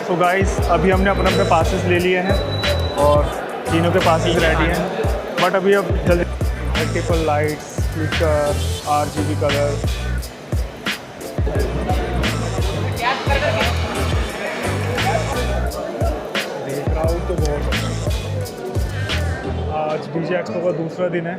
तो गाइस अभी हमने अपने अपने पासेस ले लिए हैं और तीनों के पासेस रेडी हैं, बट अभी अब जल्दी multiple lights, speaker, RGB colour, देख रहा हूँ तो बहुत। आज डीजे एक्सपो का दूसरा दिन है।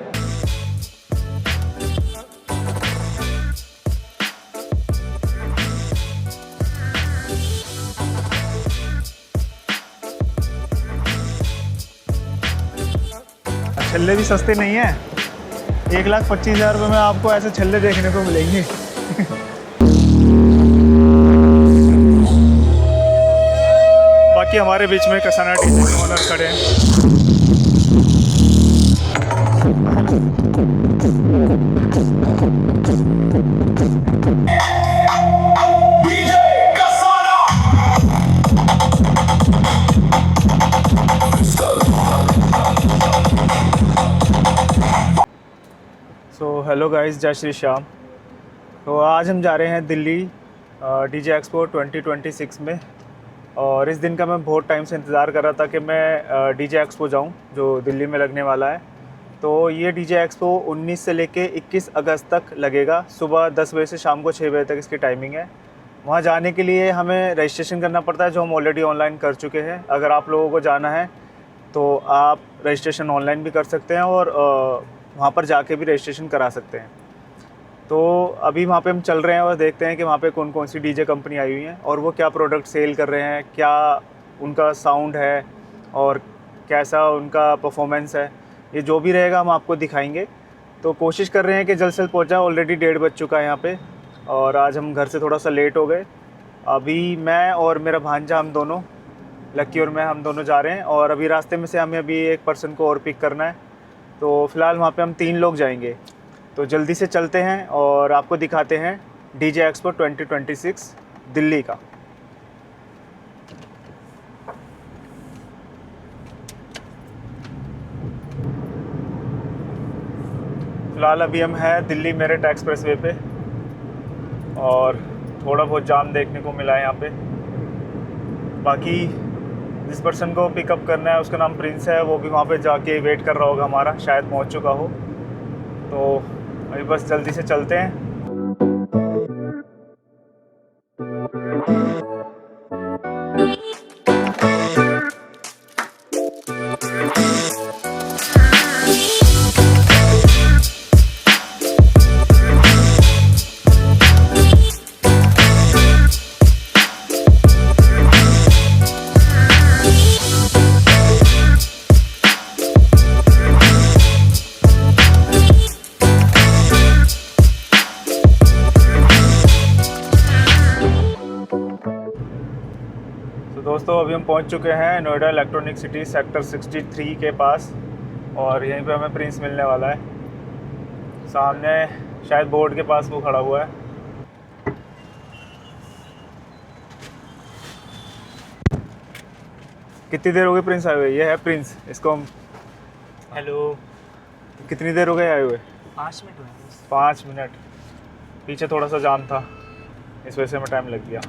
छल्ले भी सस्ते नहीं हैं। 1,25,000 रुपये में आपको ऐसे छल्ले देखने को मिलेंगे। बाकी हमारे बीच में कसाना डीजे के ओनर खड़े हैं। हेलो गाइस, जय श्री श्याम। तो आज हम जा रहे हैं दिल्ली डीजे एक्सपो 2026 में, और इस दिन का मैं बहुत टाइम से इंतज़ार कर रहा था कि मैं डीजे एक्सपो जाऊं जो दिल्ली में लगने वाला है। तो ये डीजे एक्सपो 19 से लेके 21 अगस्त तक लगेगा। सुबह 10 बजे से शाम को 6 बजे तक इसकी टाइमिंग है। वहाँ जाने के लिए हमें रजिस्ट्रेशन करना पड़ता है, जो हम ऑलरेडी ऑनलाइन कर चुके हैं। अगर आप लोगों को जाना है तो आप रजिस्ट्रेशन ऑनलाइन भी कर सकते हैं और वहाँ पर जाके भी रजिस्ट्रेशन करा सकते हैं। तो अभी वहाँ पे हम चल रहे हैं और देखते हैं कि वहाँ पे कौन कौन सी डीजे कंपनी आई हुई हैं और वो क्या प्रोडक्ट सेल कर रहे हैं, क्या उनका साउंड है और कैसा उनका परफॉर्मेंस है। ये जो भी रहेगा हम आपको दिखाएंगे। तो कोशिश कर रहे हैं कि जल्द से जल्द पहुँचा। ऑलरेडी 1:30 बज चुका है यहाँ पे, और आज हम घर से थोड़ा सा लेट हो गए। अभी मैं और मेरा भांजा, हम दोनों, लक्की और मैं, हम दोनों जा रहे हैं। और अभी रास्ते में से हमें अभी एक पर्सन को और पिक करना है। तो फ़िलहाल वहाँ पे हम 3 लोग जाएंगे। तो जल्दी से चलते हैं और आपको दिखाते हैं डीजे एक्सपो 2026 दिल्ली का। फ़िलहाल अभी हम हैं दिल्ली मेरठ एक्सप्रेसवे पे, और थोड़ा बहुत जाम देखने को मिला है यहाँ पे। बाकी जिस पर्सन को पिकअप करना है उसका नाम प्रिंस है, वो भी वहाँ पे जाके वेट कर रहा होगा हमारा, शायद पहुँच चुका हो। तो अभी बस जल्दी से चलते हैं। दोस्तों अभी हम पहुंच चुके हैं नोएडा इलेक्ट्रॉनिक सिटी सेक्टर 63 के पास, और यहीं पे हमें प्रिंस मिलने वाला है। सामने शायद बोर्ड के पास वो खड़ा हुआ है। कितनी देर हो गई प्रिंस आए हुए? ये है प्रिंस, इसको हम। हेलो। कितनी देर हो गई आए हुए? 5 मिनट हुए। 5 मिनट। पीछे थोड़ा सा जाम था, इस वजह से हमें टाइम लग गया।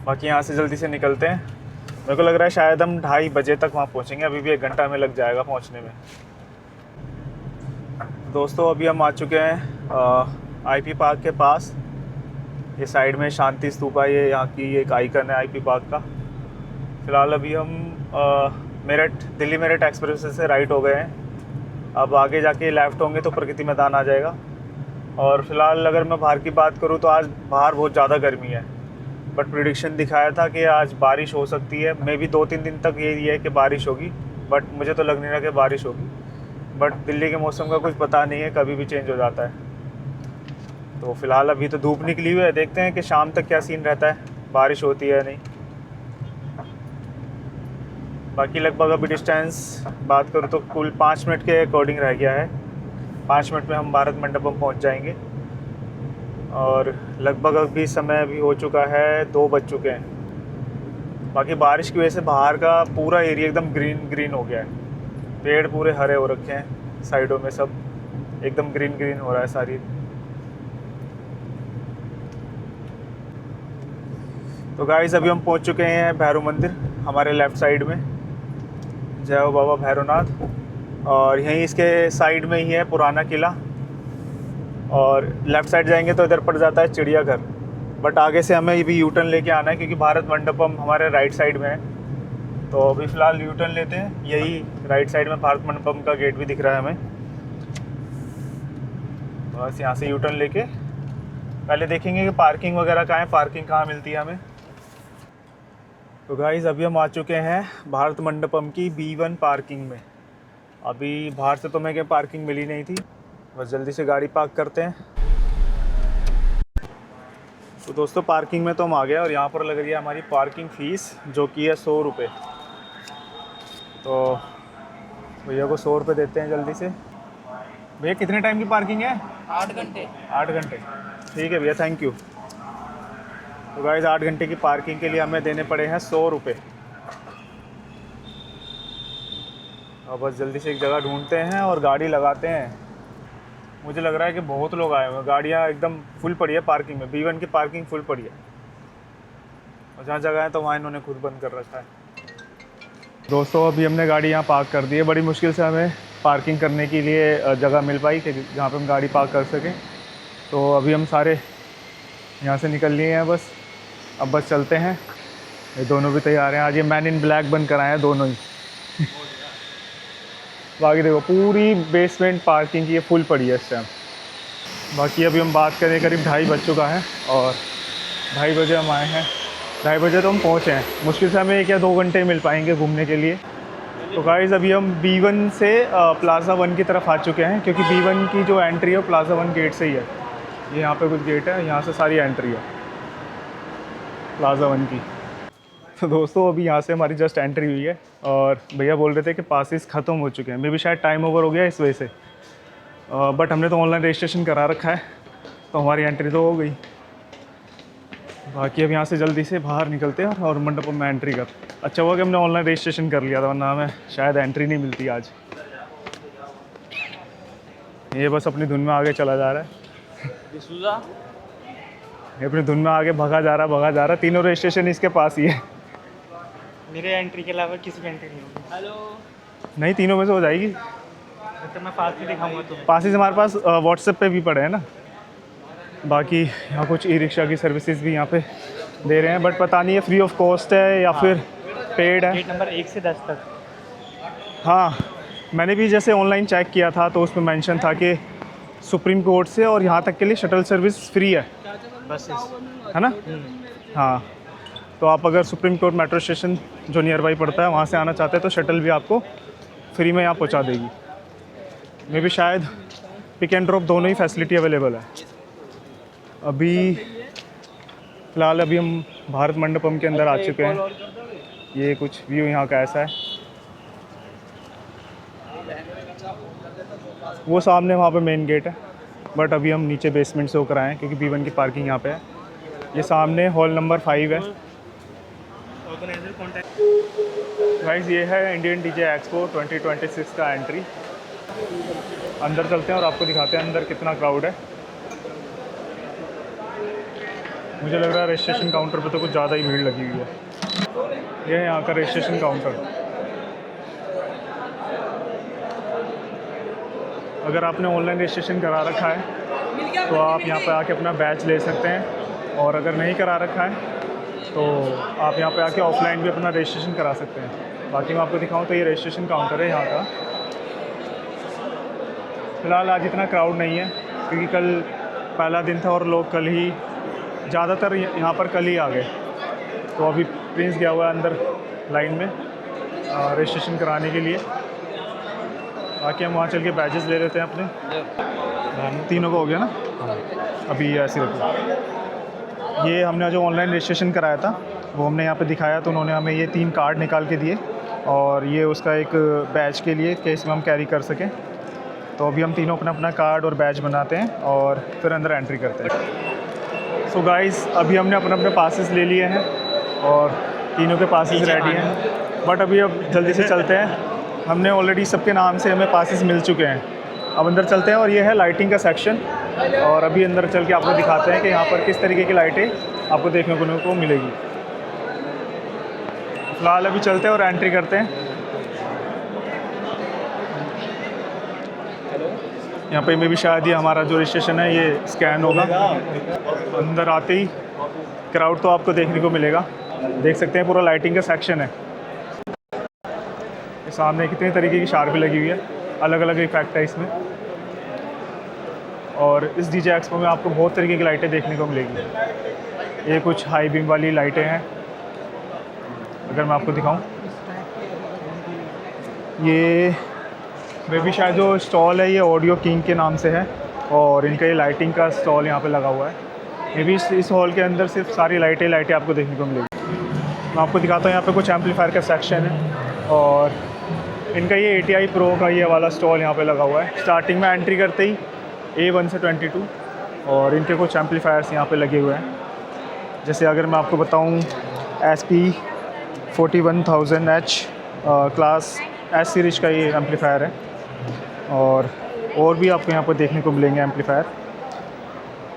बाकी यहाँ से जल्दी से निकलते हैं। मेरे को लग रहा है शायद हम 2:30 बजे तक वहाँ पहुँचेंगे। अभी भी 1 घंटा हमें लग जाएगा पहुँचने में। दोस्तों अभी हम आ चुके हैं IP पार्क के पास। ये साइड में शांति स्तूपा, ये यहाँ की एक आइकन है IP पार्क का। फ़िलहाल अभी हम दिल्ली मेरठ एक्सप्रेस से राइट हो गए हैं। अब आगे जाके लेफ़्ट होंगे तो प्रगति मैदान आ जाएगा। और फ़िलहाल अगर मैं बाहर की बात करूँ तो आज बाहर बहुत ज़्यादा गर्मी है, बट प्रेडिक्शन दिखाया था कि आज बारिश हो सकती है। मे भी 2-3 दिन तक यही है कि बारिश होगी, बट मुझे तो लग नहीं रहा कि बारिश होगी। बट दिल्ली के मौसम का कुछ पता नहीं है, कभी भी चेंज हो जाता है। तो फ़िलहाल अभी तो धूप निकली हुई है, देखते हैं कि शाम तक क्या सीन रहता है, बारिश होती है या नहीं। बाकी लगभग अभी डिस्टेंस बात करूँ तो कुल 5 मिनट के अकॉर्डिंग रह गया है। 5 मिनट में हम भारत मंडपम पहुँच जाएंगे, और लगभग अभी समय अभी हो चुका है 2 बज चुके हैं। बाकी बारिश की वजह से बाहर का पूरा एरिया एकदम ग्रीन हो गया है। पेड़ पूरे हरे हो रखे हैं, साइडों में सब एकदम ग्रीन हो रहा है सारी। तो गाइस अभी हम पहुंच चुके हैं भैरव मंदिर, हमारे लेफ़्ट साइड में। जय हो बाबा भैरवनाथ। और यहीं इसके साइड में ही है पुराना किला, और लेफ़्ट साइड जाएंगे तो इधर पड़ जाता है चिड़ियाघर। बट आगे से हमें ये भी यू टर्न लेके आना है क्योंकि भारत मंडपम हमारे राइट साइड में है। तो अभी फ़िलहाल यू टर्न लेते हैं, यही राइट साइड में भारत मंडपम का गेट भी दिख रहा है हमें। बस यहाँ से यू टर्न लेके पहले देखेंगे कि पार्किंग वगैरह कहाँ है, पार्किंग कहाँ मिलती है हमें। तो गाइस अभी हम आ चुके हैं भारत मंडपम की B1 पार्किंग में। अभी बाहर से तो मैं पार्किंग मिली नहीं थी, बस जल्दी से गाड़ी पार्क करते हैं। तो दोस्तों पार्किंग में तो हम आ गए और यहाँ पर लग रही है हमारी पार्किंग फ़ीस, जो कि है 100 रुपये। तो भैया को 100 रुपये देते हैं जल्दी से। भैया कितने टाइम की पार्किंग है? 8 घंटे। 8 घंटे, ठीक है भैया, थैंक यू। तो गाइस 8 घंटे की पार्किंग के लिए हमें देने पड़े हैं 100 रुपये। और बस जल्दी से एक जगह ढूंढते हैं और गाड़ी लगाते हैं। मुझे लग रहा है कि बहुत लोग आए हुए हैं, गाड़ियाँ एकदम फुल पड़ी है पार्किंग में। B1 की पार्किंग फुल पड़ी है, और जहाँ जगह है तो वहाँ इन्होंने खुद बंद कर रखा है। दोस्तों अभी हमने गाड़ी यहाँ पार्क कर दी है। बड़ी मुश्किल से हमें पार्किंग करने के लिए जगह मिल पाई कि जहाँ पे हम गाड़ी पार्क कर सकें। तो अभी हम सारे यहाँ से निकल लिए हैं बस। अब बस चलते हैं। ये दोनों भी तैयार हैं, आज ये मैन इन ब्लैक बन कर आए हैं दोनों ही। बाकी देखो पूरी बेसमेंट पार्किंग की ये फुल पड़ी है इस टाइम। बाकी अभी हम बात करें करीब 2:30 बज चुका है और 2:30 बजे हम आए हैं। 2:30 बजे तो हम पहुँचे हैं। मुश्किल से हमें 1 या 2 घंटे मिल पाएंगे घूमने के लिए। तो गाइस अभी हम B1 से प्लाज़ा 1 की तरफ आ चुके हैं, क्योंकि B1 की जो एंट्री है प्लाज़ा 1 गेट से ही है। ये यहाँ पे कुछ गेट है, यहाँ से सारी एंट्री है प्लाज़ा 1 की। तो दोस्तों अभी यहाँ से हमारी जस्ट एंट्री हुई है और भैया बोल रहे थे कि पासेस ख़त्म हो चुके हैं। मे भी शायद टाइम ओवर हो गया इस वजह से, बट हमने तो ऑनलाइन रजिस्ट्रेशन करा रखा है तो हमारी एंट्री तो हो गई। बाकी अब यहाँ से जल्दी से बाहर निकलते हैं और मंडपम में एंट्री कर। अच्छा हुआ कि हमने ऑनलाइन रजिस्ट्रेशन कर लिया था, वरना हमें शायद एंट्री नहीं मिलती आज। ये बस अपनी धुन में आगे चला जा रहा है, ये अपनी धुन में आगे भगा जा रहा। तीनों रजिस्ट्रेशन इसके पास ही है। मेरे एंट्री के अलावा किसी की एंट्री नहीं होगी। हेलो। नहीं, तीनों में से हो जाएगी। तो मैं पास भी दिखाऊंगा तुम्हें। पासेस हमारे पास व्हाट्सएप पे भी पड़े हैं ना। बाकी यहाँ कुछ ई रिक्शा की सर्विसेज भी यहाँ पे दे रहे हैं, बट पता नहीं है फ्री ऑफ कॉस्ट है या फिर पेड है। गेट नंबर 1 से 10 तक। हाँ, मैंने भी जैसे ऑनलाइन चेक किया था तो उसमें मेंशन था कि सुप्रीम कोर्ट से और यहाँ तक के लिए शटल सर्विस फ्री है, बसेस है ना। हाँ, तो आप अगर सुप्रीम कोर्ट मेट्रो स्टेशन जो नियर बाई पड़ता है वहाँ से आना चाहते हैं तो शटल भी आपको फ्री में यहाँ पहुँचा देगी। मे भी शायद पिक एंड ड्रॉप दोनों ही फैसिलिटी अवेलेबल है। अभी फ़िलहाल अभी हम भारत मंडपम के अंदर आ चुके हैं। ये कुछ व्यू यहाँ का ऐसा है। वो सामने वहाँ पे मेन गेट है, बट अभी हम नीचे बेसमेंट से होकर आए हैं क्योंकि B1 की पार्किंग यहाँ पे है। ये सामने हॉल नंबर 5 है। गाइस ये है इंडियन डीजे एक्सपो 2026 का एंट्री। अंदर चलते हैं और आपको दिखाते हैं अंदर कितना क्राउड है। मुझे लग रहा है रजिस्ट्रेशन काउंटर पे तो कुछ ज़्यादा ही भीड़ लगी हुई है। ये है यहाँ का रजिस्ट्रेशन काउंटर। अगर आपने ऑनलाइन रजिस्ट्रेशन करा रखा है तो आप यहाँ पे आके अपना बैच ले सकते हैं, और अगर नहीं करा रखा है तो आप यहाँ पे आके ऑफलाइन भी अपना रजिस्ट्रेशन करा सकते हैं। बाकी मैं आपको दिखाऊँ तो ये रजिस्ट्रेशन काउंटर है यहाँ का। फ़िलहाल आज इतना क्राउड नहीं है क्योंकि कल पहला दिन था और लोग कल ही ज़्यादातर यहाँ पर कल ही आ गए। तो अभी प्रिंस गया हुआ है अंदर लाइन में रजिस्ट्रेशन कराने के लिए। बाकी हम वहाँ चल के बैजेस ले लेते हैं अपने। तीनों को हो गया ना। अभी ऐसे रखो। ये हमने जो ऑनलाइन रजिस्ट्रेशन कराया था वो हमने यहाँ पे दिखाया, तो उन्होंने हमें ये 3 कार्ड निकाल के दिए और ये उसका एक बैच के लिए केस में हम कैरी कर सकें। तो अभी हम तीनों अपना अपना कार्ड और बैच बनाते हैं और फिर अंदर एंट्री करते हैं। सो गाइस अभी हमने अपने अपने पासेस ले लिए हैं और तीनों के पासेस रेडी हैं, बट अभी अब जल्दी से चलते हैं। हमने ऑलरेडी सबके नाम से हमें पासेस मिल चुके हैं। अब अंदर चलते हैं और ये है लाइटिंग का सेक्शन, और अभी अंदर चल के आपको दिखाते हैं कि यहाँ पर किस तरीके की लाइटें आपको देखने को मिलेगी। फिलहाल अभी चलते हैं और एंट्री करते हैं। यहाँ पे में भी शायद ये हमारा जो रजिस्ट्रेशन है ये स्कैन होगा। अंदर आते ही क्राउड तो आपको देखने को मिलेगा, देख सकते हैं पूरा लाइटिंग का सेक्शन है। ये सामने कितने तरीके की शार्प लगी हुई है, अलग अलग इफेक्ट है इसमें। और इस डीजे एक्सपो में आपको बहुत तरीके की लाइटें देखने को मिलेगी। ये कुछ हाई बीम वाली लाइटें हैं, अगर मैं आपको दिखाऊं, ये मे भी शायद जो स्टॉल है ये ऑडियो किंग के नाम से है और इनका ये लाइटिंग का स्टॉल यहाँ पे लगा हुआ है। मे भी इस हॉल के अंदर सिर्फ सारी लाइटें आपको देखने को मिलेगी। मैं आपको दिखाता हूँ, यहाँ पे कुछ एम्पलीफायर का सेक्शन है और इनका ये ATI Pro का ये वाला स्टॉल यहाँ पे लगा हुआ है। स्टार्टिंग में एंट्री करते ही A1 से 22 और इनके कुछ एम्पलीफायर्स यहाँ पे लगे हुए हैं। जैसे अगर मैं आपको बताऊँ SP 41000H class S series का ये एम्पलीफायर है और भी आपको यहाँ पर देखने को मिलेंगे एम्पलीफायर।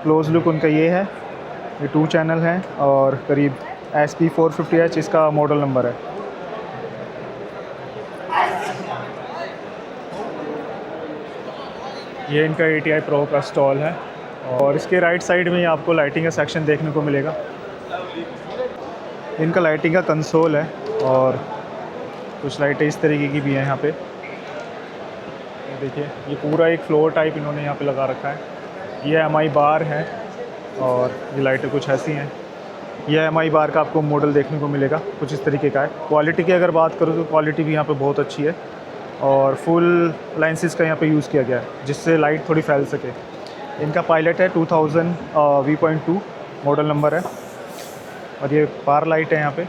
क्लोज लुक उनका ये है, ये 2 चैनल हैं और करीब SP 450H इसका मॉडल नंबर है। ये इनका ATI Pro का स्टॉल है और इसके राइट साइड में ही आपको लाइटिंग का सेक्शन देखने को मिलेगा। इनका लाइटिंग का कंसोल है और कुछ लाइटें इस तरीके की भी हैं यहाँ पे। ये देखिए, ये पूरा एक फ्लोर टाइप इन्होंने यहाँ पे लगा रखा है। ये MI बार है और ये लाइटें कुछ ऐसी हैं। ये MI बार का आपको मॉडल देखने को मिलेगा, कुछ इस तरीके का है। क्वालिटी की अगर बात करूँ तो क्वालिटी भी यहाँ पे बहुत अच्छी है और फुल लेंसेज का यहाँ पे यूज़ किया गया है जिससे लाइट थोड़ी फैल सके। इनका पायलट है 2000 V.2 मॉडल नंबर है और ये बार लाइट है यहाँ पे।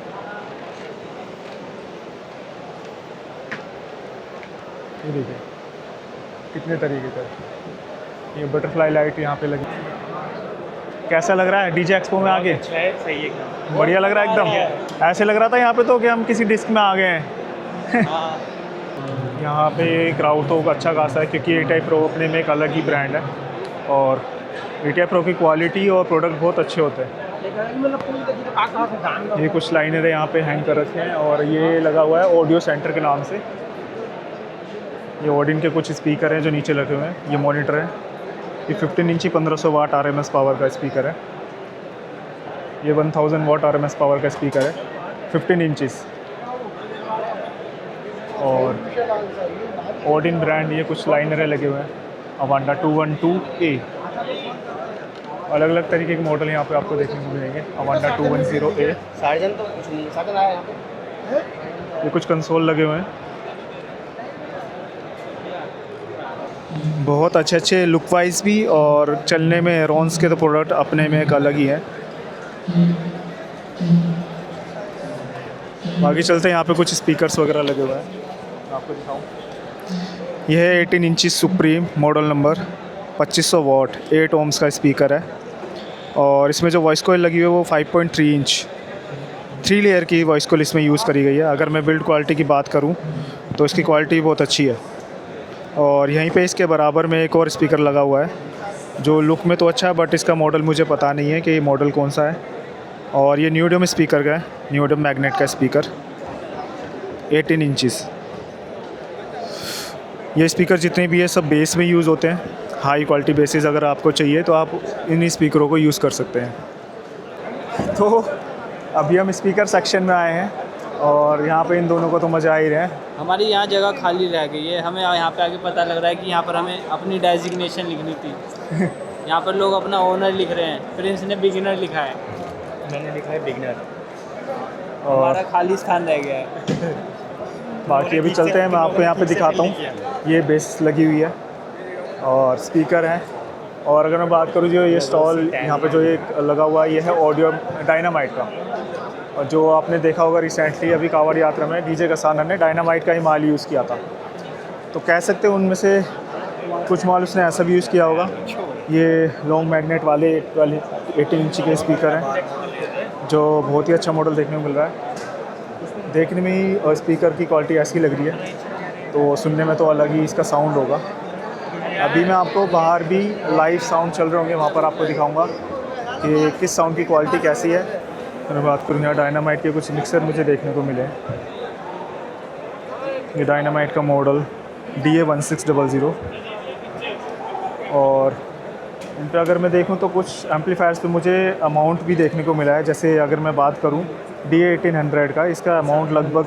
ये देखिए कितने तरीके का, ये बटरफ्लाई लाइट यहाँ पे लगी। कैसा लग रहा है डीजे एक्सपो में आगे? सही है, बढ़िया लग रहा है एकदम। ऐसे लग रहा था यहाँ पे तो कि हम किसी डिस्क में आ गए हैं। यहाँ पे क्राउड तो अच्छा खासा है क्योंकि ATI Pro अपने में एक अलग ही ब्रांड है और ATI Pro की क्वालिटी और प्रोडक्ट बहुत अच्छे होते हैं। ये कुछ लाइनर यहाँ पे हैंग कर रखे हैं और ये लगा हुआ है ऑडियो सेंटर के नाम से। ये ऑडियन के कुछ स्पीकर हैं जो नीचे लगे हुए हैं। ये मॉनिटर है, ये 15 इंची 1500 वाट RMS पावर का स्पीकर है। ये 1000 वाट RMS पावर का स्पीकर है, 15 इंचिस। और ऑडियन ब्रांड ये कुछ लाइनरें लगे हुए हैं, अवांडा 212A। अलग अलग तरीके के मॉडल यहाँ पे आपको देखने को मिलेंगे। अवांडा 210A, ये कुछ कंसोल लगे हुए हैं। बहुत अच्छे लुक वाइज भी और चलने में रॉन्स के तो प्रोडक्ट अपने में एक अलग ही है। बाकी चलते हैं, यहाँ पे कुछ स्पीकर्स वगैरह लगे हुए हैं, आपको दिखाऊं। यह है 18 इंची सुप्रीम मॉडल नंबर, 2500 वाट 8 ओम्स का स्पीकर है और इसमें जो वॉइस कॉइल लगी हुई है वो 5.3 इंच 3 लेयर की वॉइस कॉइल इसमें यूज़ करी गई है। अगर मैं बिल्ड क्वालिटी की बात करूं तो इसकी क्वालिटी बहुत अच्छी है। और यहीं पे इसके बराबर में एक और स्पीकर लगा हुआ है जो लुक में तो अच्छा है बट इसका मॉडल मुझे पता नहीं है कि ये मॉडल कौन सा है। और ये न्यूडम स्पीकर का है, न्यूडम मैग्नेट का स्पीकर, 18 इंचिस। ये स्पीकर जितने भी है सब बेस में यूज़ होते हैं, हाई क्वालिटी बेसिस। अगर आपको चाहिए तो आप इन स्पीकरों को यूज़ कर सकते हैं। तो अभी हम स्पीकर सेक्शन में आए हैं और यहाँ पे इन दोनों को तो मज़ा आ ही रहा है। हमारी यहाँ जगह खाली रह गई है, हमें यहाँ पे आके पता लग रहा है कि यहाँ पर हमें अपनी डेजिग्नेशन लिखनी थी। यहाँ पर लोग अपना ओनर लिख रहे हैं, प्रिंस ने बिगिनर लिखा है, मैंने लिखा है बिगिनर। हमारा खाली स्थान रह गया है। बाकी अभी चलते हैं, मैं आपको यहाँ पे दिखाता हूँ। ये बेस लगी हुई है और स्पीकर है। और अगर मैं बात करूँ जो ये स्टॉल यहाँ पे जो ये लगा हुआ है ये है ऑडियो डायनामाइट का। और जो आपने देखा होगा रिसेंटली अभी कांवड़ यात्रा में डीजे कसाना ने डायनामाइट का ही माल यूज़ किया था, तो कह सकते हैं उनमें से कुछ माल उसने ऐसा भी यूज़ किया होगा। ये लॉन्ग मैग्नेट वाले 18 इंची के स्पीकर हैं जो बहुत ही अच्छा मॉडल देखने को मिल रहा है। देखने में ही और स्पीकर की क्वालिटी ऐसी लग रही है तो सुनने में तो अलग ही इसका साउंड होगा। अभी मैं आपको बाहर भी लाइव साउंड चल रहे होंगे, वहाँ पर आपको दिखाऊंगा कि किस साउंड की क्वालिटी कैसी है। मैं बात करूँ यहाँ डायनामाइट के कुछ मिक्सर मुझे देखने को मिले। ये डायनामाइट का मॉडल DA1600 और इन पर अगर मैं देखूँ तो कुछ एम्पलीफायर्स पे मुझे अमाउंट भी देखने को मिला है। जैसे अगर मैं बात करूँ DA1800 का, इसका अमाउंट लगभग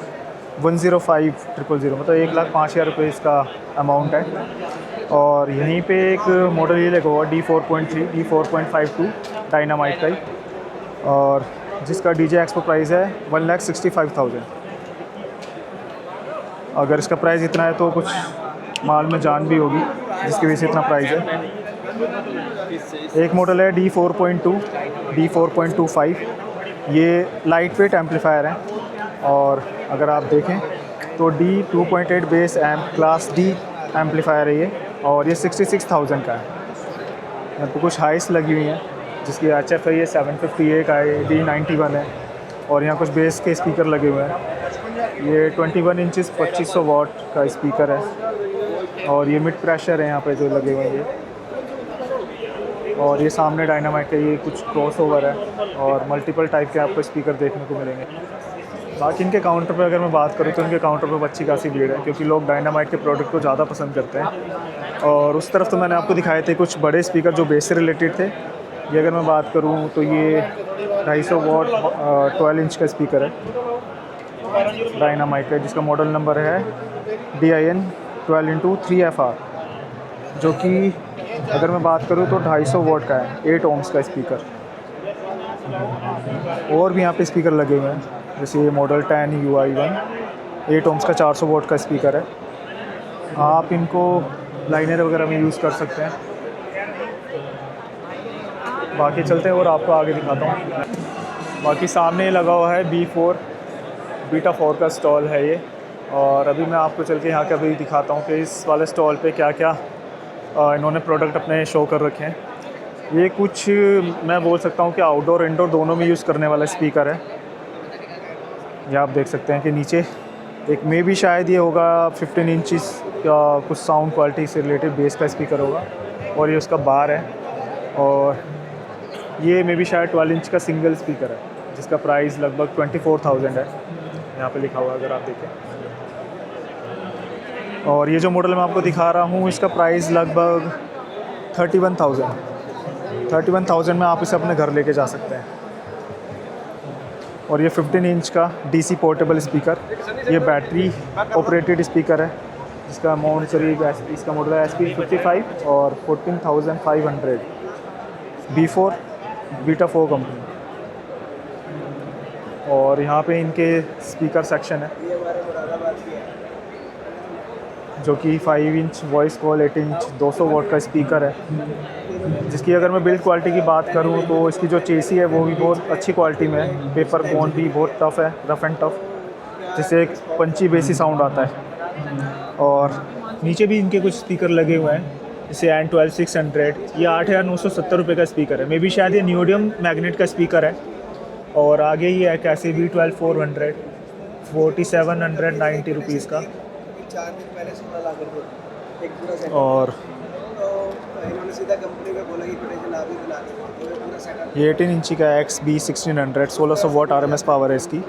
105,000 मतलब 1,05,000 रुपये इसका अमाउंट है। और यहीं पे एक मॉडल ये लगा हुआ D4.3 D4.52 डायनामाइट का ही, और जिसका DJ एक्सपो प्राइस है 1,65,000। अगर इसका प्राइस इतना है तो कुछ माल में जान भी होगी जिसकी वजह से इतना प्राइस है। एक मॉडल है D4.2 D4.25, ये लाइट वेट एम्पलीफायर है। और अगर आप देखें तो D2.8 base amp class D amplifier है ये, और ये 66,000 का है। यहाँ पर कुछ हाइस लगी हुई हैं जिसकी HF है, ये 750A का है, D91 है। और यहाँ कुछ बेस के स्पीकर लगे हुए हैं। ये 21 इंचज़ 2500 वाट का स्पीकर है। और ये मिड प्रेशर है यहाँ पे जो लगे हुए हैं ये। और ये सामने डायनामाइट का ये कुछ क्रॉसओवर है, और मल्टीपल टाइप के आपको स्पीकर देखने को मिलेंगे। बाकी इनके काउंटर पे अगर मैं बात करूँ तो इनके काउंटर पे अच्छी खासी भीड़ है, क्योंकि लोग डायनामाइट के प्रोडक्ट को ज़्यादा पसंद करते हैं। और उस तरफ तो मैंने आपको दिखाए थे कुछ बड़े स्पीकर जो बेस से रिलेटेड थे। ये अगर मैं बात करूँ तो ये 250 वाट 12 इंच का स्पीकर है डायनामाइट का, जिसका मॉडल नंबर है DIN 12x3FR, जो कि अगर मैं बात करूँ तो 250 वाट का है, 8 ohms का स्पीकर। और भी यहाँ पे स्पीकर लगे हुए हैं, जैसे ये मॉडल 10UI1 8 ohms का 400 वाट का स्पीकर है। आप इनको लाइनर वगैरह में यूज़ कर सकते हैं। बाकी चलते हैं और आपको आगे दिखाता हूँ। बाकी सामने लगा हुआ है बीटा 4 का स्टॉल है ये, और अभी मैं आपको चल के यहाँ का भी दिखाता हूँ कि इस वाले स्टॉल पे क्या क्या इन्होंने प्रोडक्ट अपने शो कर रखे हैं। ये कुछ मैं बोल सकता हूँ कि आउटडोर इंडोर दोनों में यूज़ करने वाला स्पीकर है। ये आप देख सकते हैं कि नीचे एक में भी शायद ये होगा 15 इंचज़ का कुछ साउंड क्वालिटी से रिलेटेड बेस का स्पीकर होगा, और ये उसका बार है। और ये में भी शायद 12 इंच का सिंगल स्पीकर है, जिसका प्राइस लगभग 24,000 है, यहाँ पे लिखा हुआ है अगर आप देखें। और ये जो मॉडल मैं आपको दिखा रहा हूँ इसका प्राइस लगभग 31,000 में आप इसे अपने घर लेके जा सकते हैं। और ये 15 इंच का DC पोर्टेबल स्पीकर, ये बैटरी ऑपरेटेड स्पीकर है, जिसका अमाउंट करीब इसका मॉडल है SP55 और 14,500 B4 बीटा 4 कंपनी। और यहाँ पे इनके स्पीकर सेक्शन है, जो कि 5 इंच वॉइस कॉल, 8 इंच 200 वाट का स्पीकर है, जिसकी अगर मैं बिल्ड क्वालिटी की बात करूँ तो इसकी जो चेसी है वो भी बहुत अच्छी क्वालिटी में है। पेपर कोन भी बहुत टफ़ है, रफ़ एंड टफ़, जिससे एक पंची बेसी साउंड आता है। और नीचे भी इनके कुछ स्पीकर लगे हुए हैं, जैसे N12-600, ये 8,970 रुपये का स्पीकर है। मे बी शायद ये न्यूडियम मैग्नेट का स्पीकर है। और आगे ही है कैसे V12-400 4,790 रुपीज़ का। और ये 18 इंची का XB1600 1600 वाट RMS पावर है इसकी।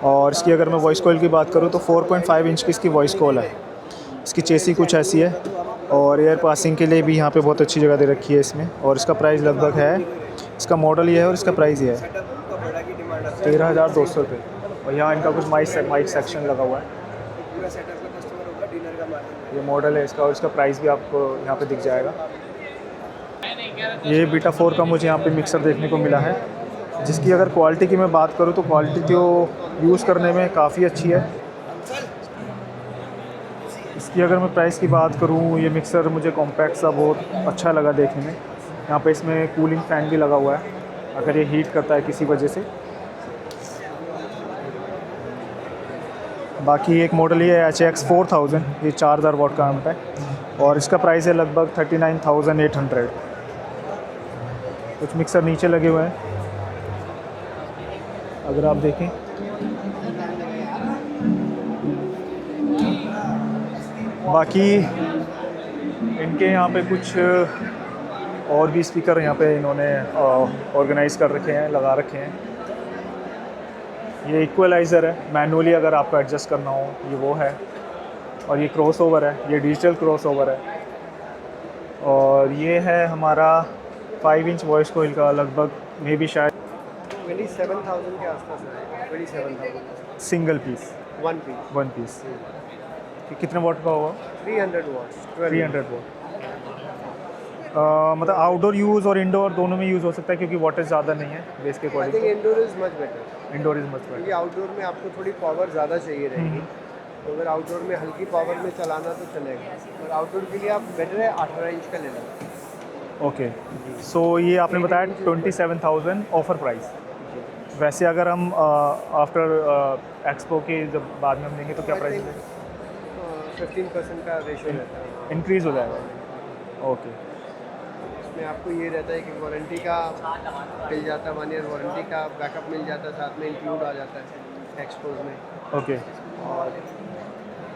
और इसकी अगर मैं वॉइस कॉल की बात करूँ तो 4.5 इंच की इसकी वॉइस कॉल है। इसकी चेसी कुछ ऐसी है, और एयर पासिंग के लिए भी यहाँ पे बहुत अच्छी जगह दे रखी है इसमें। और इसका प्राइस लगभग है, इसका मॉडल ये है और इसका प्राइस ये है 13,200 रुपये। और यहाँ इनका कुछ माइक सेक्शन लगा हुआ है। ये मॉडल है इसका, और इसका प्राइस भी आपको यहाँ पे दिख जाएगा। ये बीटा 4 का मुझे यहाँ पे मिक्सर देखने को मिला है, जिसकी अगर क्वालिटी की मैं बात करूँ तो क्वालिटी तो यूज़ करने में काफ़ी अच्छी है। इसकी अगर मैं प्राइस की बात करूँ, ये मिक्सर मुझे कॉम्पैक्ट सा बहुत अच्छा लगा देखने में। यहाँ पे इसमें कूलिंग फ़ैन भी लगा हुआ है अगर ये हीट करता है किसी वजह से। बाकी एक मॉडल ये है HX 4000, ये 4,000 वाट का एम्प है, और इसका प्राइस है लगभग 39,800। कुछ मिक्सर नीचे लगे हुए हैं अगर आप देखें। बाकी इनके यहाँ पे कुछ और भी स्पीकर यहाँ पे इन्होंने ऑर्गेनाइज़ कर रखे हैं, लगा रखे हैं। ये इक्वलाइज़र है, मैनुअली अगर आपको एडजस्ट करना हो ये वो है। और ये क्रॉस ओवर है, ये डिजिटल क्रॉस ओवर है। और ये है हमारा 5 इंच वॉइस कोइल का, लगभग मे बी शायद 27,000 के आसपास आएगा। 27,000 सिंगल पीस, वन पीस। कितने वॉट का होगा? 300 वॉट्स। 300 वॉट। मतलब आउटडोर यूज़ और इंडोर दोनों में यूज़ हो सकता है, क्योंकि वाटेज ज़्यादा नहीं है बेस के I think according. Indoor is much better. Indoor is much क्योंकि बेटर। आउटडोर में आपको थोड़ी पावर ज़्यादा चाहिए रहेगी। तो अगर आउटडोर में हल्की पावर में चलाना तो चलेगा, और आउटडोर के लिए आप बेटर है 18 इंच का ले लो। ओके, सो ये आपने बताया 27,000 ऑफर प्राइस। वैसे अगर हम आफ्टर एक्सपो के जब बाद में हम लेंगे तो क्या प्राइस है? 15% का रेशो रहता है। इंक्रीज़ हो जाएगा। ओके, इसमें आपको ये रहता है कि वारंटी का मिल जाता है, 1 ईयर वारंटी का बैकअप मिल जाता है, साथ में इंक्लूड आ जाता है एक्सपोज में। ओके। और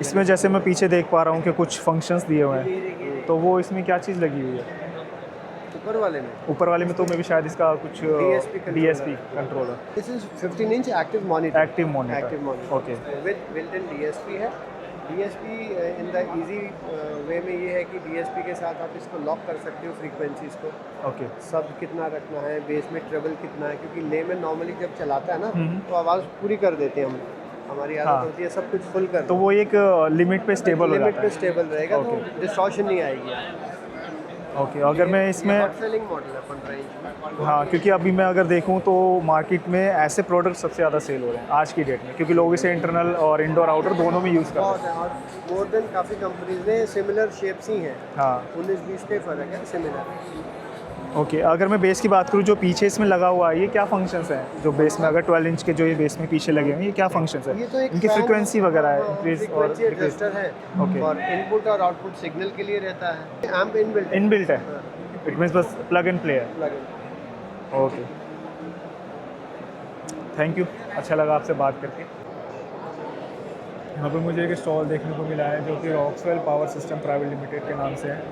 इसमें जैसे मैं पीछे देख पा रहा हूँ कि कुछ फंक्शंस दिए हुए हैं, तो वो इसमें क्या चीज़ लगी हुई है? ऊपर वाले में ऊपर वाले में तो मे भी शायद इसका कुछ DSP controller, this is 15 inch active monitor. Active monitor. Active monitor okay, with built in DSP है। DSP in the easy way में ये है कि DSP के साथ आप इसको लॉक कर सकते हो फ्रीक्वेंसीज को, ओके। सब कितना रखना है, बेस में ट्रेबल कितना है, क्योंकि ले में नॉर्मली जब चलाता है ना हम्म। तो आवाज़ पूरी कर देते हैं हम, हमारी आदत हाँ। होती है सब कुछ फुल कर तो वो एक लिमिट पे स्टेबल हो लिमिट जाता पे है। स्टेबल रहेगा, तो Okay. डिस्टॉर्शन नहीं आएगी। ओके, अगर मैं इसमें हॉट सेलिंग मॉडल है 15 इंच में। हाँ, क्योंकि अभी मैं अगर देखूँ तो मार्केट में ऐसे प्रोडक्ट सबसे ज़्यादा सेल हो रहे हैं आज की डेट में, क्योंकि लोग इसे इंटरनल और इंडोर आउटर दोनों में यूज़ कर बहुत रहे हैं। है, और मोर देन काफ़ी कंपनीज ने सिमिलर शेप्स ही हैं। हाँ, 19-20 का ही फर्क है, सिमिलर। ओके। अगर मैं बेस की बात करूँ, जो पीछे इसमें लगा हुआ है, ये क्या फंक्शंस हैं? जो बेस में अगर 12 इंच के जो ये बेस में पीछे लगे हुए हैं, ये क्या फंक्शंस ये हैं? तो एक इनकी fan- फ्रीक्वेंसी वगैरह है, हाँ, इंक्रीज और फ्रीक्वेंसी एडजस्टर है। Okay. और इनपुट और आउटपुट सिग्नल के लिए रहता है। एम्प इनबिल्ट इनबिल्ट है, इट मीन्स बस प्लग एंड प्ले है। प्लग ओके, थैंक यू, अच्छा लगा आपसे बात करके। यहाँ पर मुझे एक स्टॉल देखने को मिला है जो कि रॉक्सवेल पावर सिस्टम प्राइवेट लिमिटेड के नाम से है,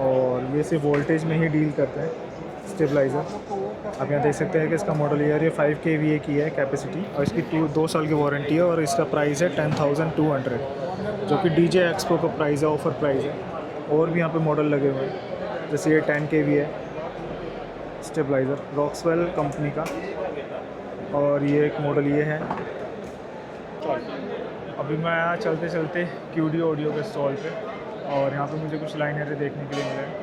और ये सिर्फ वोल्टेज में ही डील करते हैं, स्टेबलाइज़र। आप यहाँ देख सकते हैं कि इसका मॉडल ईयर ये 5 kVA की है कैपेसिटी, और इसकी 2 साल की वारंटी है, और इसका प्राइस है 10,200, जो कि DJ एक्सपो का प्राइस है, ऑफर प्राइस है। और भी यहाँ पे मॉडल लगे हुए हैं, जैसे ये 10 kVA स्टेबलाइज़र रॉक्सवेल कंपनी का, और ये एक मॉडल ये है। अभी मैं आया चलते चलते QD ऑडियो के स्टॉल पे, और यहाँ पे मुझे कुछ लाइनर देखने के लिए मिले हैं।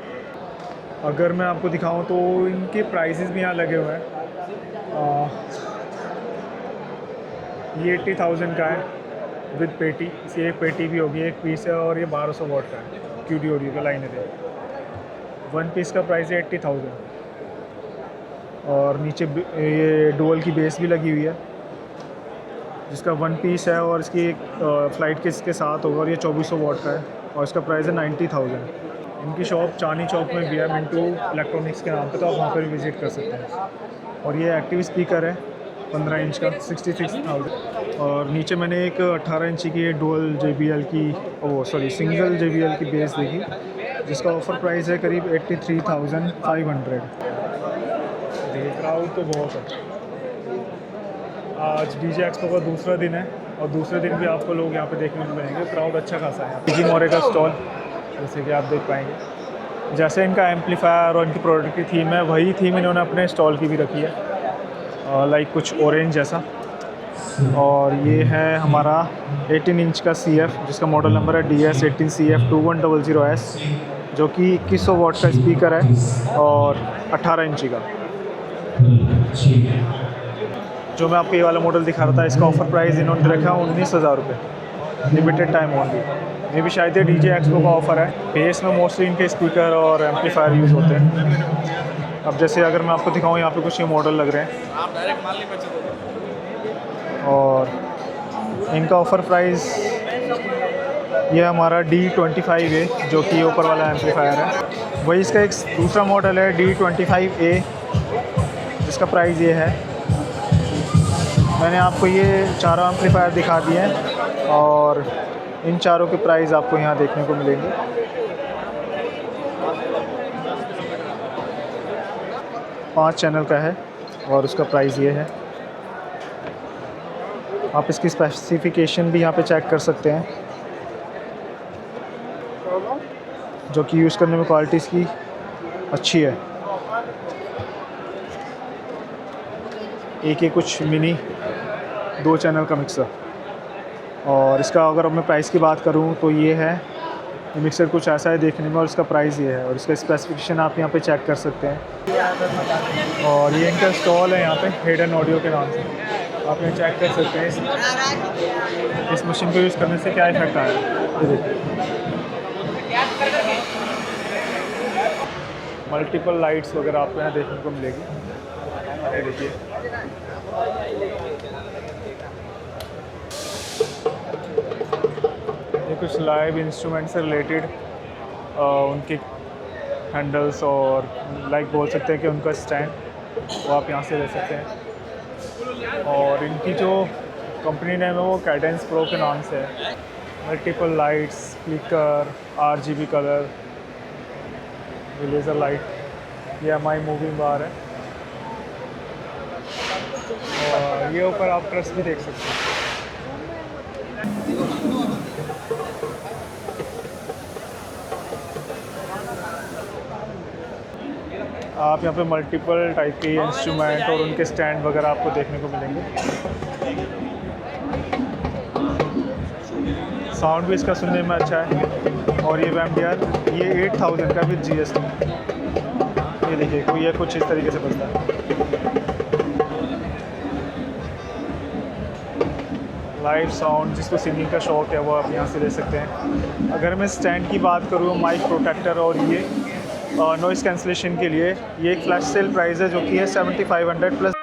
अगर मैं आपको दिखाऊं तो इनके प्राइसेस भी यहाँ लगे हुए हैं। ये 80,000 का है विद पेटी, इसकी एक पेटी भी होगी, एक पीस है, और ये 1200 वॉट का है, QD ऑडियो का लाइनर है। 1 पीस का प्राइस है 80,000, और नीचे ये डुअल की बेस भी लगी हुई है, जिसका 1 पीस है, और इसकी एक फ्लाइट किस के साथ होगा, और ये 2400 वॉट का है, और इसका प्राइस है 90,000। इनकी शॉप चांदनी चौक में भी है, मिंटू इलेक्ट्रॉनिक्स के नाम पे, तो आप वहाँ पर भी विज़िट कर सकते हैं। और ये एक्टिव स्पीकर है 15 इंच का, 66,000। और नीचे मैंने एक 18 इंची की डुअल JBL की सिंगल JBL की बेस देखी, जिसका ऑफ़र प्राइस है करीब 83,500। क्राउड तो बहुत है। आज DJ एक्सपो का दूसरा दिन है, और दूसरे दिन भी आपको लोग यहाँ पे देखने को मिलेंगे, क्राउड अच्छा खासा है। DG मोरे का स्टॉल जैसे कि आप देख पाएंगे, जैसे इनका एम्पलीफायर और इनकी प्रोडक्ट की थीम है, वही थीम इन्होंने अपने स्टॉल की भी रखी है, लाइक कुछ ऑरेंज जैसा। और ये है हमारा 18 इंच का CF, जिसका मॉडल नंबर है DS18CF2100S, जो कि 2100 वॉट का स्पीकर है, और 18 इंची का। जो मैं आपको ये वाला मॉडल दिखा रहा था, इसका ऑफ़र प्राइस इन्होंने रखा 19,000 रुपये, लिमिटेड टाइम ओनली। मे भी शायद ये DJ एक्सपो का ऑफ़र है। बेस में मोस्टली इनके स्पीकर और एम्पलीफायर यूज़ होते हैं। अब जैसे अगर मैं आपको दिखाऊँ, यहाँ पे कुछ ये मॉडल लग रहे हैं, आप डायरेक्ट मान ली और इनका ऑफ़र प्राइस ये हमारा D25A, जो कि ऊपर वाला एम्पलीफायर है। वही इसका एक दूसरा मॉडल है D25A, जिसका प्राइस ये है। मैंने आपको ये चारों एम्पलीफायर दिखा दिए हैं, और इन चारों के प्राइस आपको यहाँ देखने को मिलेंगे। 5 चैनल का है, और उसका प्राइस ये है। आप इसकी स्पेसिफिकेशन भी यहाँ पे चेक कर सकते हैं, जो कि यूज़ करने में क्वालिटी इसकी अच्छी है। एक कुछ मिनी 2 चैनल का मिक्सर। और इसका अगर मैं प्राइस की बात करूँ तो ये है, ये मिक्सर कुछ ऐसा है देखने में, और इसका प्राइस ये है। और इसका स्पेसिफिकेशन आप यहाँ पे चेक कर सकते हैं। और ये इनका स्टॉल है यहाँ पे हिडन ऑडियो के नाम से, आप यहाँ चेक कर सकते हैं इस मशीन को यूज़ करने से क्या इफेक्ट आया है। ये देखिए मल्टीपल लाइट्स वगैरह आपको यहाँ देखने को मिलेगी। ये देखिए ये कुछ लाइव इंस्ट्रूमेंट से रिलेटेड उनके हैंडल्स और लाइक बोल सकते हैं कि उनका स्टैंड, वो आप यहाँ से ले सकते हैं। और इनकी जो कंपनी नेम है वो कैडेंस प्रो के नाम से है। Multiple lights, speaker, RGB colour, laser light, ये MI मूविंग बार है। और ये ऊपर आप ट्रस भी देख सकते हैं। आप यहाँ पे मल्टीपल टाइप के इंस्ट्रूमेंट और उनके स्टैंड वगैरह आपको देखने को मिलेंगे। साउंड भी इसका सुनने में अच्छा है। और ये WAMDR ये 8000 का विद GST। ये देखिए कोई ये कुछ इस तरीके से बजता है। लाइव साउंड, जिसको सिंगिंग का शौक है वो आप यहाँ से ले सकते हैं। अगर मैं स्टैंड की बात करूँ, माइक प्रोटेक्टर और ये नॉइज़ कैंसलेशन के लिए, ये एक फ्लैश सेल प्राइस है जो कि है 7500 प्लस।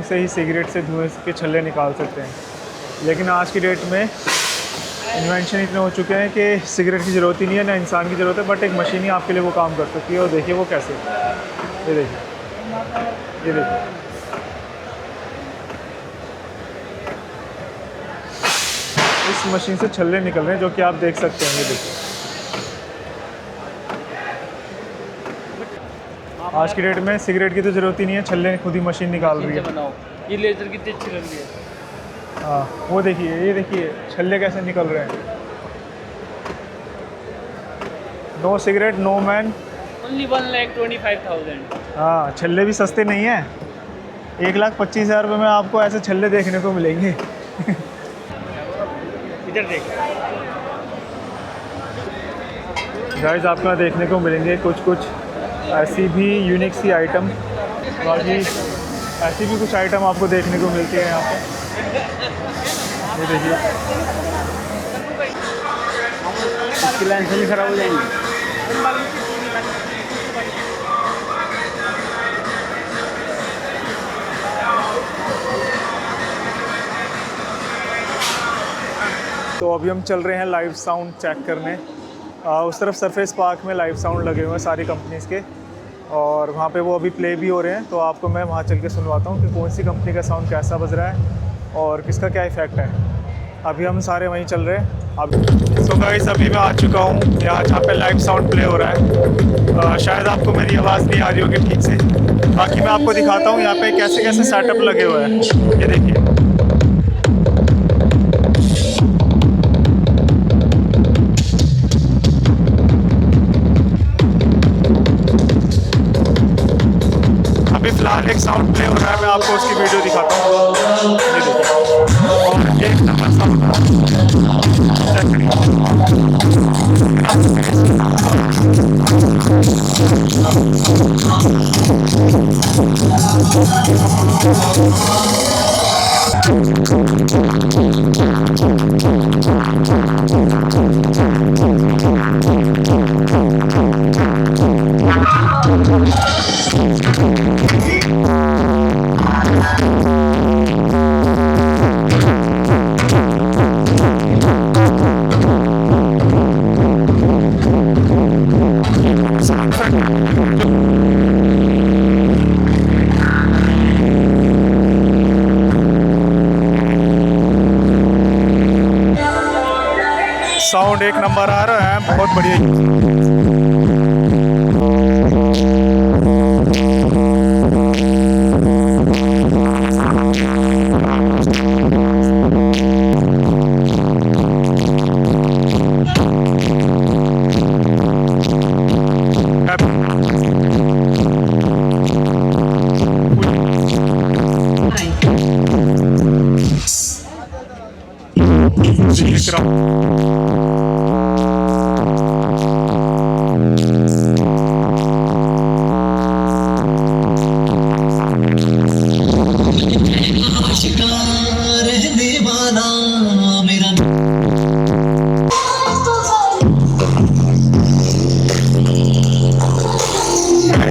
से ही सिगरेट से धुएं के छल्ले निकाल सकते हैं, लेकिन आज की डेट में इन्वेंशन इतने हो चुके हैं कि सिगरेट की ज़रूरत ही नहीं है, ना इंसान की ज़रूरत है, बट एक मशीन ही आपके लिए वो काम कर सकती है। और देखिए वो कैसे, ये देखिए, ये देखिए, इस मशीन से छल्ले निकल रहे हैं जो कि आप देख सकते हैं। ये देखिए आज की डेट में सिगरेट की तो ज़रूरत ही नहीं है, छल्ले खुद ही मशीन निकाल रही है। ये लेज़र कितनी अच्छी लग रही है। हाँ वो देखिए, ये देखिए छल्ले कैसे निकल रहे हैं। No cigarette no man, only 1,25,000। हाँ छल्ले भी सस्ते नहीं हैं। 1,25,000 रुपये में आपको ऐसे छल्ले देखने को मिलेंगे। इधर देख गाइस, आपको यहाँ देखने को मिलेंगे कुछ ऐसी भी यूनिक सी आइटम, बाकी ऐसी भी कुछ आइटम आपको देखने को मिलती है यहाँ पे। ये देखिए, इसकी लाइन से भी खराब हो जाएंगी। तो अभी हम चल रहे हैं लाइव साउंड चेक करने। उस तरफ सरफेस पार्क में लाइव साउंड लगे हुए हैं सारी कंपनीज़ के, और वहाँ पे वो अभी प्ले भी हो रहे हैं। तो आपको मैं वहाँ चल के सुनवाता हूँ कि कौन सी कंपनी का साउंड कैसा बज रहा है और किसका क्या इफ़ेक्ट है। अभी हम सारे वहीं चल रहे हैं। अब सो गाइस, अभी मैं आ चुका हूँ यहाँ जहाँ पे लाइव साउंड प्ले हो रहा है। शायद आपको मेरी आवाज़ नहीं आ रही होगी ठीक से, बाकी मैं आपको दिखाता हूँ यहाँ पे कैसे कैसे सेटअप लगे हुए हैं। ये देखिए, अभी फिलहाल एक साउंड प्ले हो रहा है, मैं आपको उसकी वीडियो दिखाता हूँ। ये देखिए, और एक नंबर साउंड। बढ़िया।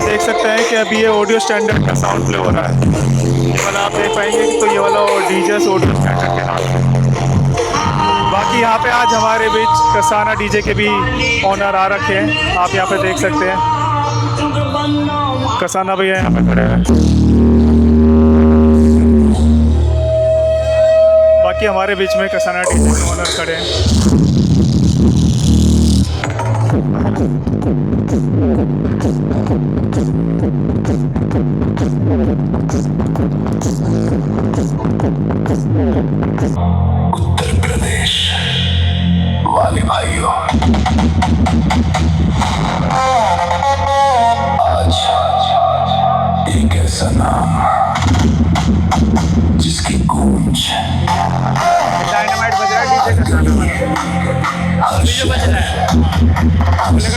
देख सकते हैं कि अभी ये ऑडियो स्टैंडर्ड का साउंड प्ले हो रहा है। ये वाला आप देख पाएंगे कि तो ये वाला डीजे ऑडियो स्टैंडर्ड के नाम। बाकी यहाँ पे आज हमारे बीच कसाना डीजे के भी ऑनर आ रखे हैं, आप यहाँ पे देख सकते हैं। कसाना भैया यहाँ पे खड़े हैं। बाकी हमारे बीच में कसाना डीजे के ऑनर खड़े हैं। उत्तर प्रदेश वाले भाइयों, आज एक ऐसा नाम जिसकी गूंज डायनामाइट बज रहा है, डीजे कसाना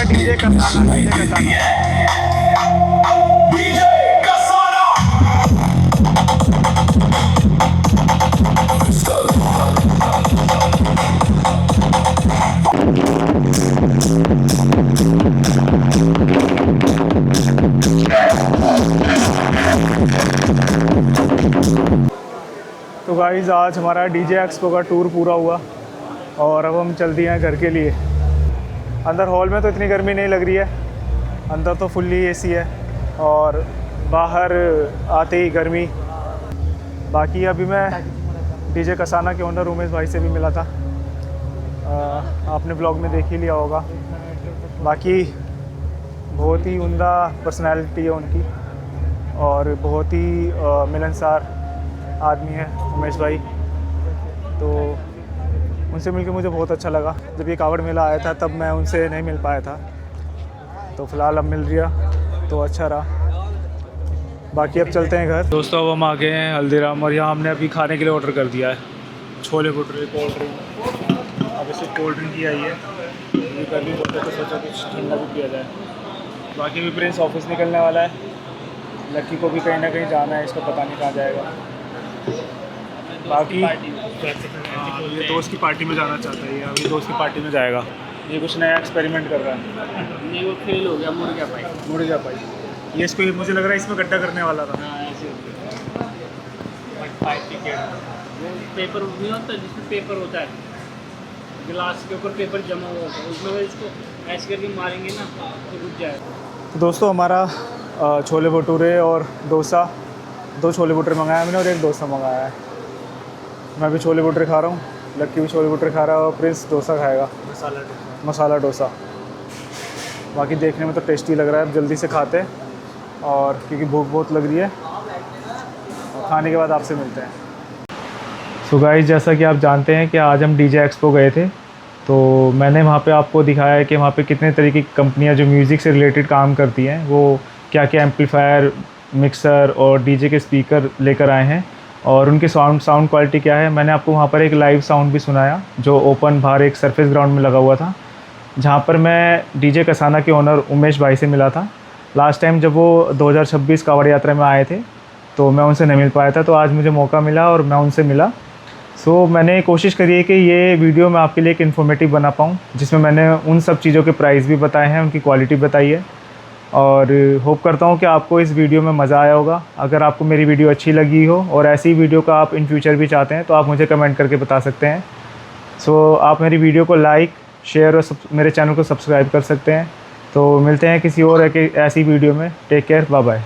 डीजे कसाना सुनाई देती है। तो गाइस आज हमारा डीजे एक्सपो का टूर पूरा हुआ और अब हम चल दिए हैं घर के लिए। अंदर हॉल में तो इतनी गर्मी नहीं लग रही है, अंदर तो फुल्ली एसी है और बाहर आते ही गर्मी। बाकी अभी मैं डीजे कसाना के ओनर उमेश भाई से भी मिला था, आपने ब्लॉग में देख ही लिया होगा। बाकी बहुत ही उम्दा पर्सनैलिटी है उनकी और बहुत ही मिलनसार आदमी है उमेश भाई। तो उनसे मिलकर मुझे बहुत अच्छा लगा। जब ये कावड़ मेला आया था तब मैं उनसे नहीं मिल पाया था, तो फ़िलहाल अब मिल गया तो अच्छा रहा। बाकी अब चलते हैं घर। दोस्तों अब हम आ गए हैं हल्दीराम और यहाँ हमने अभी खाने के लिए ऑर्डर कर दिया है छोले भटूरे, कोल्ड ड्रिंक। अब इसे कोल्ड ड्रिंक ही आई है, ये गर्मी बहुत है तो सोचा कुछ ठंडा भी पिया जाए। बाकी भी प्रिंस ऑफिस निकलने वाला है, लक्की को भी कहीं ना कहीं जाना है, इसको पता नहीं कहाँ जाएगा। बाकी ये दोस्त की पार्टी में जाना चाहता है, ये अभी दोस्त की पार्टी में जाएगा। ये कुछ नया एक्सपेरिमेंट कर रहा है। नहीं वो फेल हो गया, मुड़ गया भाई। ये इसको मुझे लग रहा है इसमें गड्ढा करने वाला था। पेपर नहीं होता जिसमें पेपर होता है, गिलास के ऊपर पेपर जमा हुआ होता है, उसमें इसको ऐसे करके मारेंगे ना तो रुक जाएगा। तो दोस्तों हमारा छोले भटूरे और डोसा, 2 छोले भटूरे मंगाया मैंने और 1 डोसा मंगाया है। मैं भी छोले भटूरे खा रहा हूँ, लक्की भी छोले भटूरे खा रहा है और प्रिंस डोसा खाएगा, मसाला डोसा। बाकी देखने में तो टेस्टी लग रहा है, अब जल्दी से खाते हैं और क्योंकि भूख बहुत लग रही है और खाने के बाद आपसे मिलते हैं। सो गाइस, जैसा कि आप जानते हैं कि आज हम डीजे एक्सपो गए थे, तो मैंने वहाँ पे आपको दिखाया है कि वहाँ पे कितने तरीके की कंपनियाँ जो म्यूज़िक से रिलेटेड काम करती हैं वो क्या क्या एम्पलीफायर, मिक्सर और डीजे के स्पीकर लेकर आए हैं और उनकी साउंड क्वालिटी क्या है। मैंने आपको वहाँ पर एक लाइव साउंड भी सुनाया जो ओपन बाहर एक सरफेस ग्राउंड में लगा हुआ था, जहाँ पर मैं डीजे कसाना के ओनर उमेश भाई से मिला था। लास्ट टाइम जब वो 2026 कावड़ यात्रा में आए थे तो मैं उनसे नहीं मिल पाया था, तो आज मुझे मौका मिला और मैं उनसे मिला। सो मैंने कोशिश करी है कि ये वीडियो मैं आपके लिए एक इन्फॉर्मेटिव बना पाऊँ, जिसमें मैंने उन सब चीज़ों के प्राइस भी बताए हैं, उनकी क्वालिटी बताई है और होप करता हूँ कि आपको इस वीडियो में मज़ा आया होगा। अगर आपको मेरी वीडियो अच्छी लगी हो और ऐसी वीडियो का आप इन फ्यूचर भी चाहते हैं तो आप मुझे कमेंट करके बता सकते हैं। सो आप मेरी वीडियो को लाइक, शेयर और मेरे चैनल को सब्सक्राइब कर सकते हैं। तो मिलते हैं किसी और ऐसी वीडियो में। Take care, bye bye.